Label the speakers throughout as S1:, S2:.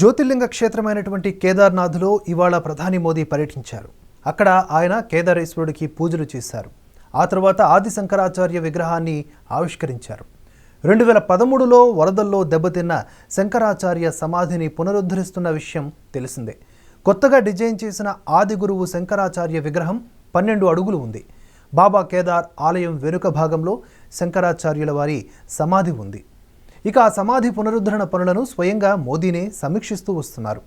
S1: జ్యోతిర్లింగ క్షేత్రమైనటువంటి కేదార్నాథ్లో ఇవాళ ప్రధాని మోదీ పర్యటించారు. అక్కడ ఆయన కేదారేశ్వరుడికి పూజలు చేశారు. ఆ తర్వాత ఆది శంకరాచార్య విగ్రహాన్ని ఆవిష్కరించారు. 2013లో వరదల్లో దెబ్బతిన్న శంకరాచార్య సమాధిని పునరుద్ధరిస్తున్న విషయం తెలిసిందే. కొత్తగా డిజైన్ చేసిన ఆది గురువు శంకరాచార్య విగ్రహం 12 అడుగులు ఉంది. బాబా కేదార్ ఆలయం వెనుక భాగంలో శంకరాచార్యుల వారి సమాధి ఉంది. ఇక ఆ సమాధి పునరుద్ధరణ పనులను స్వయంగా మోదీనే సమీక్షిస్తూ వస్తున్నారు.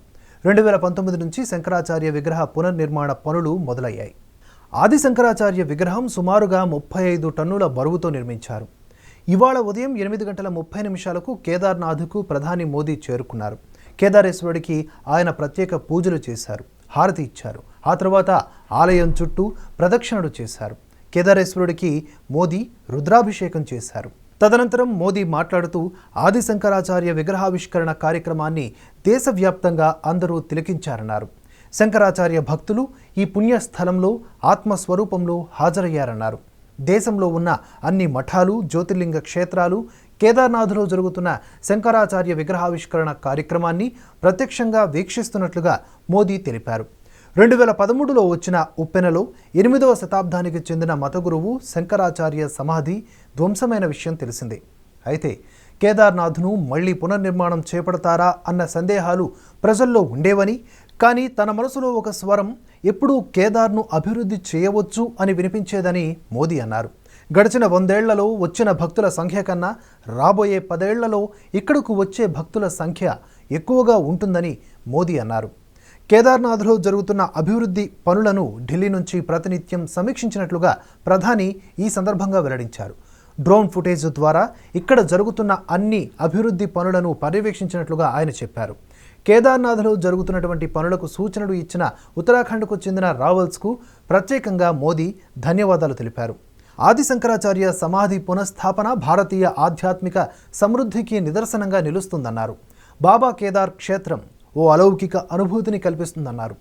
S1: 2019 నుంచి శంకరాచార్య విగ్రహ పునర్నిర్మాణ పనులు మొదలయ్యాయి. ఆది శంకరాచార్య విగ్రహం సుమారుగా 35 టన్నుల బరువుతో నిర్మించారు. ఇవాళ ఉదయం 8:30 కేదార్నాథ్కు ప్రధాని మోదీ చేరుకున్నారు. కేదారేశ్వరుడికి ఆయన ప్రత్యేక పూజలు చేశారు, హారతి ఇచ్చారు. ఆ తర్వాత ఆలయం చుట్టూ ప్రదక్షిణలు చేశారు. కేదారేశ్వరుడికి మోదీ రుద్రాభిషేకం చేశారు. తదనంతరం మోదీ మాట్లాడుతూ ఆది శంకరాచార్య విగ్రహావిష్కరణ కార్యక్రమాన్ని దేశవ్యాప్తంగా అందరూ తిలకించారన్నారు. శంకరాచార్య భక్తులు ఈ పుణ్యస్థలంలో ఆత్మస్వరూపంలో హాజరయ్యారన్నారు. దేశంలో ఉన్న అన్ని మఠాలు, జ్యోతిర్లింగ క్షేత్రాలు కేదార్నాథ్లో జరుగుతున్న శంకరాచార్య విగ్రహావిష్కరణ కార్యక్రమాన్ని ప్రత్యక్షంగా వీక్షిస్తున్నట్లుగా మోదీ తెలిపారు. 2013లో వచ్చిన ఉప్పెనలో 8వ శతాబ్దానికి చెందిన మతగురువు శంకరాచార్య సమాధి ధ్వంసమైన విషయం తెలిసిందే. అయితే కేదార్నాథ్ను మళ్లీ పునర్నిర్మాణం చేపడతారా అన్న సందేహాలు ప్రజల్లో ఉండేవని, కానీ తన మనసులో ఒక స్వరం ఎప్పుడూ కేదార్ను అభివృద్ధి చేయవచ్చు అని వినిపించేదని మోదీ అన్నారు. గడిచిన 100 ఏళ్లలో వచ్చిన భక్తుల సంఖ్య కన్నా రాబోయే 10 ఏళ్లలో ఇక్కడకు వచ్చే భక్తుల సంఖ్య ఎక్కువగా ఉంటుందని మోదీ అన్నారు. కేదార్నాథ్లో జరుగుతున్న అభివృద్ధి పనులను ఢిల్లీ నుంచి ప్రతినిత్యం సమీక్షించినట్లుగా ప్రధాని ఈ సందర్భంగా వెల్లడించారు. డ్రోన్ ఫుటేజ్ ద్వారా ఇక్కడ జరుగుతున్న అన్ని అభివృద్ధి పనులను పర్యవేక్షించినట్లుగా ఆయన చెప్పారు. కేదార్నాథ్లో జరుగుతున్నటువంటి పనులకు సూచనలు ఇచ్చిన ఉత్తరాఖండ్కు చెందిన రావల్స్కు ప్రత్యేకంగా మోదీ ధన్యవాదాలు తెలిపారు. ఆది శంకరాచార్య సమాధి పునఃస్థాపన భారతీయ ఆధ్యాత్మిక సమృద్ధికి నిదర్శనంగా నిలుస్తుందన్నారు. బాబా కేదార్ క్షేత్రం ఓ అలౌకిక అనుభూతిని కల్పిస్తుందన్నారు.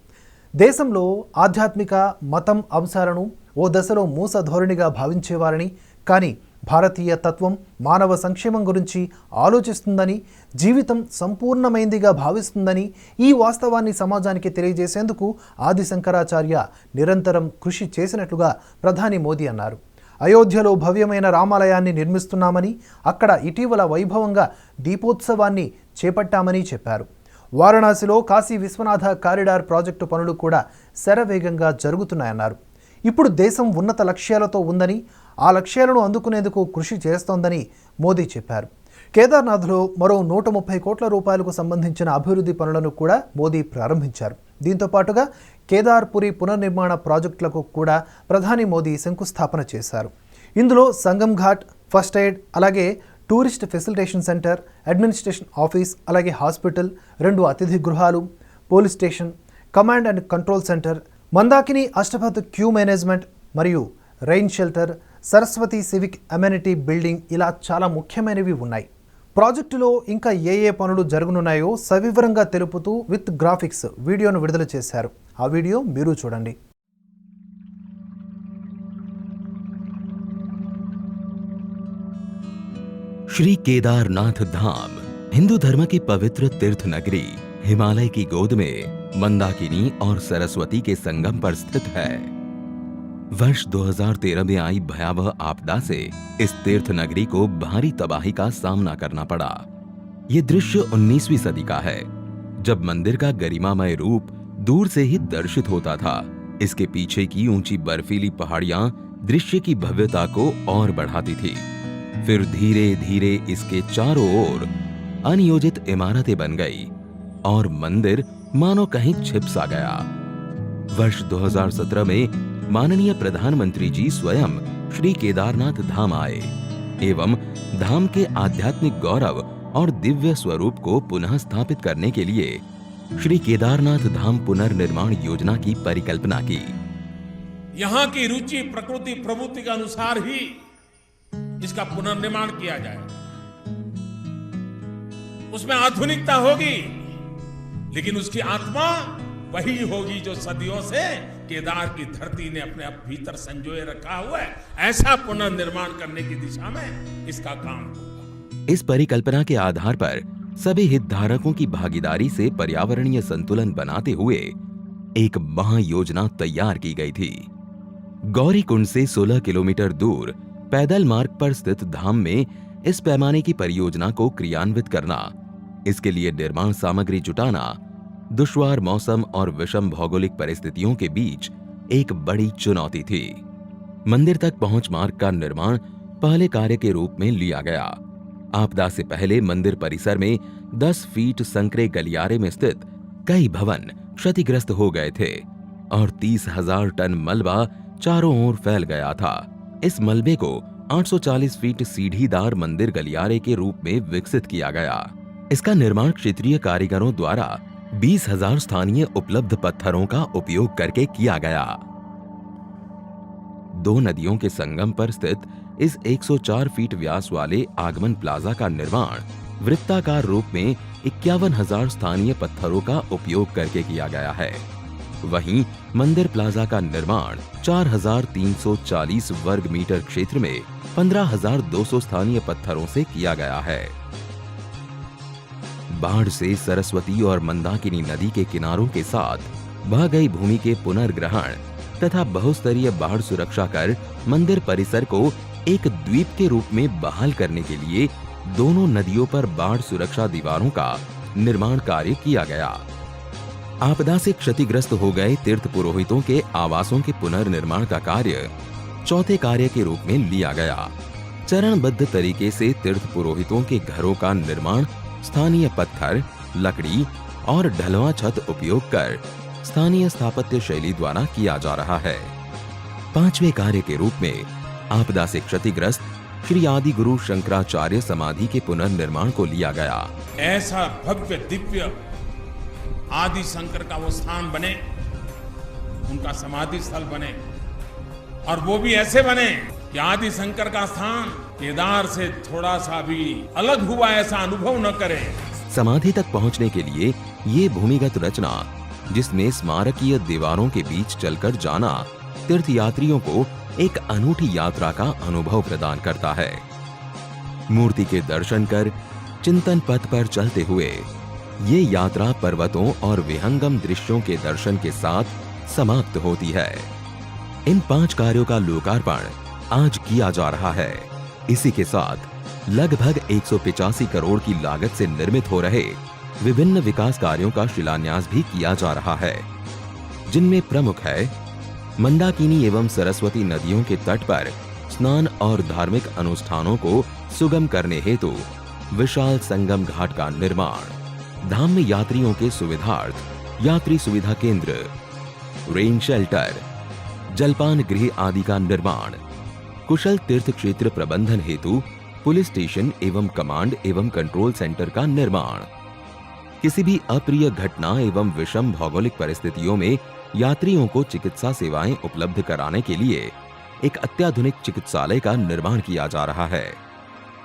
S1: దేశంలో ఆధ్యాత్మిక మతం అంశాలను ఓ దశలో మూస ధోరణిగా భావించేవారని, కానీ భారతీయ తత్వం మానవ సంక్షేమం గురించి ఆలోచిస్తుందని, జీవితం సంపూర్ణమైందిగా భావిస్తుందని, ఈ వాస్తవాన్ని సమాజానికి తెలియజేసేందుకు ఆది శంకరాచార్య నిరంతరం కృషి చేసినట్లుగా ప్రధాని మోదీ అన్నారు. అయోధ్యలో భవ్యమైన రామాలయాన్ని నిర్మిస్తున్నామని, అక్కడ ఇటీవల వైభవంగా దీపోత్సవాన్ని చేపట్టామని చెప్పారు. వారణాసిలో కాశీ విశ్వనాథ కారిడార్ ప్రాజెక్టు పనులు కూడా శరవేగంగా జరుగుతున్నాయన్నారు. ఇప్పుడు దేశం ఉన్నత లక్ష్యాలతో ఉందని, ఆ లక్ష్యాలను అందుకునేందుకు కృషి చేస్తోందని మోదీ చెప్పారు. కేదార్నాథ్లో మరో 130 కోట్ల రూపాయలకు సంబంధించిన అభివృద్ధి పనులను కూడా మోదీ ప్రారంభించారు. దీంతో పాటుగా కేదార్పురి పునర్నిర్మాణ ప్రాజెక్టులకు కూడా ప్రధాని మోదీ శంకుస్థాపన చేశారు. ఇందులో సంగమ్ ఘాట్, ఫస్ట్ ఎయిడ్, అలాగే tourist facilitation centre, administration office, అలాగే హాస్పిటల్, 2 అతిథి గృహాలు, police station, command and control centre, Mandakini Ashtapath queue management మరియు rain shelter, Saraswati civic amenity building ఇలా చాలా ముఖ్యమైనవి ఉన్నాయి. ప్రాజెక్టులో ఇంకా ఏ పనులు జరగనున్నాయో సవివరంగా తెలుపుతూ విత్ గ్రాఫిక్స్ వీడియోను విడుదల చేశారు. ఆ వీడియో మీరు చూడండి.
S2: श्री केदारनाथ धाम हिंदू धर्म की पवित्र तीर्थ नगरी हिमालय की गोद में मंदाकिनी और सरस्वती के संगम पर स्थित है। वर्ष 2013 में आई भयावह आपदा से इस तीर्थ नगरी को भारी तबाही का सामना करना पड़ा। ये दृश्य 19वीं सदी का है, जब मंदिर का गरिमामय रूप दूर से ही दर्शित होता था। इसके पीछे की ऊंची बर्फीली पहाड़ियां दृश्य की भव्यता को और बढ़ाती थी। फिर धीरे धीरे इसके चारों ओर अनियोजित इमारतें बन गई और मंदिर मानो कहीं छिप सा गया। वर्ष 2017 में माननीय प्रधानमंत्री जी स्वयं श्री केदारनाथ धाम आए एवं धाम के आध्यात्मिक गौरव और दिव्य स्वरूप को पुनः स्थापित करने के लिए श्री केदारनाथ धाम पुनर्निर्माण योजना की परिकल्पना की।
S3: यहाँ की रुचि प्रकृति प्रवृत्ति के अनुसार ही इसका पुनर्निर्माण किया जाए। उसमें आधुनिकता होगी, लेकिन उसकी आत्मा वही होगी जो सदियों से केदार की धरती ने अपने भीतर संजोए रखा हुआ है। ऐसा पुनर्निर्माण करने की दिशा में इसका काम होगा।
S2: इस परिकल्पना के आधार पर सभी हितधारकों की भागीदारी से पर्यावरणीय संतुलन बनाते हुए एक महायोजना तैयार की गई थी। गौरीकुंड से 16 किलोमीटर दूर पैदल मार्ग पर स्थित धाम में इस पैमाने की परियोजना को क्रियान्वित करना, इसके लिए निर्माण सामग्री जुटाना, दुश्वार मौसम और विषम भौगोलिक परिस्थितियों के बीच एक बड़ी चुनौती थी। मंदिर तक पहुंच मार्ग का निर्माण पहले कार्य के रूप में लिया गया। आपदा से पहले मंदिर परिसर में 10 फीट संकरे गलियारे में स्थित कई भवन क्षतिग्रस्त हो गए थे और 30,000 टन मलबा चारों ओर फैल गया था। इस मलबे को 840 फीट सीढ़ीदार मंदिर गलियारे के रूप में विकसित किया गया। इसका निर्माण क्षेत्रीय कारीगरों द्वारा 20,000 स्थानीय उपलब्ध पत्थरों का उपयोग करके किया गया। 2 नदियों के संगम पर स्थित इस 104 फीट व्यास वाले आगमन प्लाजा का निर्माण वृत्ताकार रूप में 51,000 स्थानीय पत्थरों का उपयोग करके किया गया है। वहीं मंदिर प्लाजा का निर्माण 4,340 वर्ग मीटर क्षेत्र में 15,200 स्थानीय पत्थरों से किया गया है। बाढ़ से सरस्वती और मंदाकिनी नदी के किनारों के साथ बह गई भूमि के पुनर्ग्रहण तथा बहुस्तरीय बाढ़ सुरक्षा कर मंदिर परिसर को एक द्वीप के रूप में बहाल करने के लिए दोनों नदियों पर बाढ़ सुरक्षा दीवारों का निर्माण कार्य किया गया। आपदा से क्षतिग्रस्त हो गए तीर्थ पुरोहितों के आवासों के पुनर्निर्माण का कार्य चौथे कार्य के रूप में लिया गया। चरणबद्ध तरीके से तीर्थ पुरोहितों के घरों का निर्माण स्थानीय पत्थर, लकड़ी और ढलवा छत उपयोग कर स्थानीय स्थापत्य शैली द्वारा किया जा रहा है। 5वें कार्य के रूप में आपदा से क्षतिग्रस्त श्री आदि गुरु शंकराचार्य समाधि के पुनर्निर्माण को लिया गया।
S3: ऐसा भव्य दिव्य आदि शंकर का वो स्थान बने, उनका समाधि स्थल बने, और वो भी ऐसे बने कि आदि शंकर का स्थान केदार से थोड़ा सा भी अलग हुआ ऐसा अनुभव न करे।
S2: समाधि तक पहुंचने के लिए ये भूमिगत रचना, जिसमें स्मारकीय दीवारों के बीच चलकर जाना तीर्थ यात्रियों को एक अनूठी यात्रा का अनुभव प्रदान करता है। मूर्ति के दर्शन कर चिंतन पथ पर चलते हुए ये यात्रा पर्वतों और विहंगम दृश्यों के दर्शन के साथ समाप्त होती है। इन 5 कार्यों का लोकार्पण आज किया जा रहा है। इसी के साथ लगभग 185 करोड़ की लागत से निर्मित हो रहे विभिन्न विकास कार्यों का शिलान्यास भी किया जा रहा है, जिनमें प्रमुख है मंदाकिनी एवं सरस्वती नदियों के तट पर स्नान और धार्मिक अनुष्ठानों को सुगम करने हेतु विशाल संगम घाट का निर्माण, धाम में यात्रियों के सुविधार्थ यात्री सुविधा केंद्र, रेन शेल्टर, जलपान गृह आदि का निर्माण, कुशल तीर्थ क्षेत्र प्रबंधन हेतु पुलिस स्टेशन एवं कमांड एवं कंट्रोल सेंटर का निर्माण, किसी भी अप्रिय घटना एवं विषम भौगोलिक परिस्थितियों में यात्रियों को चिकित्सा सेवाएं उपलब्ध कराने के लिए एक अत्याधुनिक चिकित्सालय का निर्माण किया जा रहा है,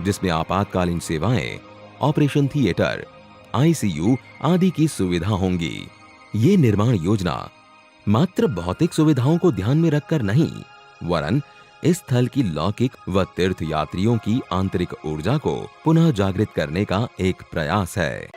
S2: जिसमें आपातकालीन सेवाएं, ऑपरेशन थिएटर, आईसीयू आदि की सुविधा होंगी। ये निर्माण योजना मात्र भौतिक सुविधाओं को ध्यान में रखकर नहीं, वरन इस स्थल की लौकिक व तीर्थ यात्रियों की आंतरिक ऊर्जा को पुनः जागृत करने का एक प्रयास है।